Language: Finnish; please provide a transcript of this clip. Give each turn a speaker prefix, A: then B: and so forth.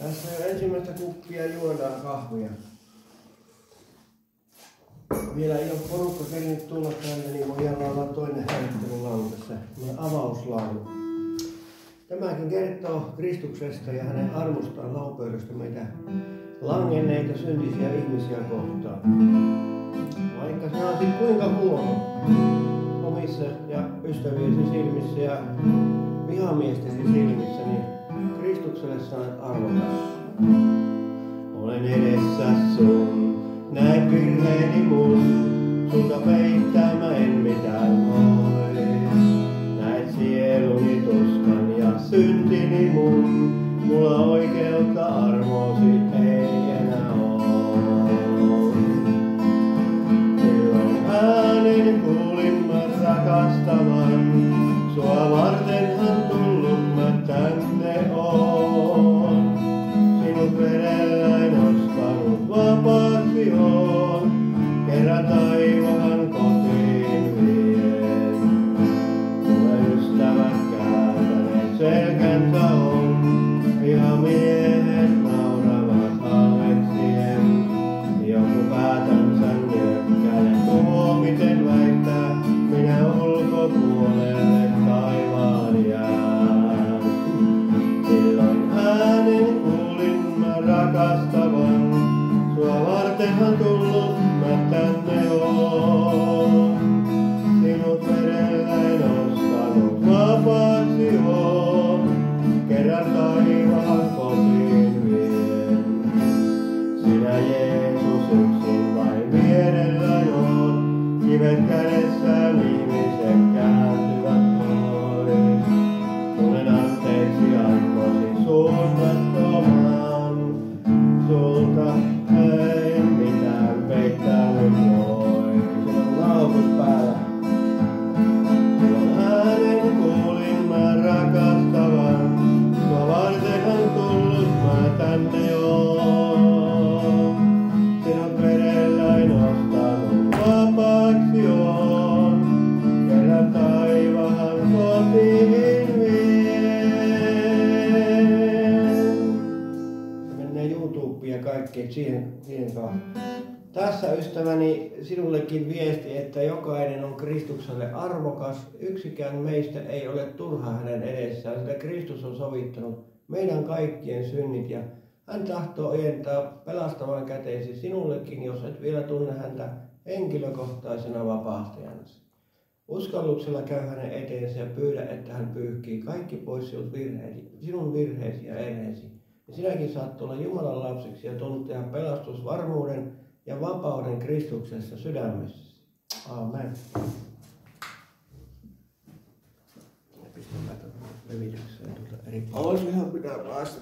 A: Tässä jo ensimmäistä kuppia juodaan kahvia. Vielä ei ole porukka kerinyt tulla tänne, niin voidaan laulaa toinen harjoittelulaulu tässä. Avauslaulu. Tämäkin kertoo Kristuksesta ja hänen armostaan laupeudestä meitä langenneita syntisiä ihmisiä kohtaan. Vaikka sinä olisit kuinka huono omissa ja ystäviesi silmissä ja vihamiestesi silmissä, niin Kristukselle sä olet arvokas. Olen edessä sun, näet virheeni mun, sulta peittää mä en mitään voi. Näet sieluni tuskan ja syntini mun, mulla oikeutta armosi ei enää oo. Silloin äänen kuulin mä rakastavan, sua vartenhan tullut mä tänne oon. Sinut vedelläin ostanut vapaaksi oon, kerran taivaan kotiin vien. Tule ystävät kääntäneet selkänsä on, vihamiehet nauravat halveksien. Joku päätänsä nyökkää ja tuomiten väittää, minä ulkopuolelle taivaan jään. Silloin äänen kuulin mä rakastavan, sua vartenhan tullut mä tänne oon. Sinut vedelläin ostanut vapaaksi oon, kerran taivaan kotiin vien. Sinä Jeesus yksin vain vierelläin oot, kivet kädessään ihmiset kääntyvät pois. Tulen anteeksi armosi suunnattoman, sulta ei mitään peittää nyt voi. Sillä on laukut päällä. Silloin äänen kuulin mä rakastavan, sua vartenhan tullut mä tänne oon. Sinut vedelläin ostanut vapaaksi oon, kerran taivaan kotiin vien. Se menee YouTubeen ja kaikkea siihen kanssa. Tässä ystäväni sinullekin viesti, että jokainen on Kristukselle arvokas. Yksikään meistä ei ole turha hänen edessään, sillä Kristus on sovittanut meidän kaikkien synnit ja hän tahtoo ojentaa pelastavan käteesi sinullekin, jos et vielä tunne häntä henkilökohtaisena vapahtajanasi. Uskalluksella käy hänen eteensä ja pyydä, että hän pyyhkii kaikki pois sinun virheesi ja erheesi. Ja sinäkin saat olla Jumalan lapsiksi ja tuntea pelastusvarmuuden ja vapauden Kristuksessa sydämessä. Aamen. Pistän levitykseen tuolta eri puolella.
B: Olisi ihan pitää päästä.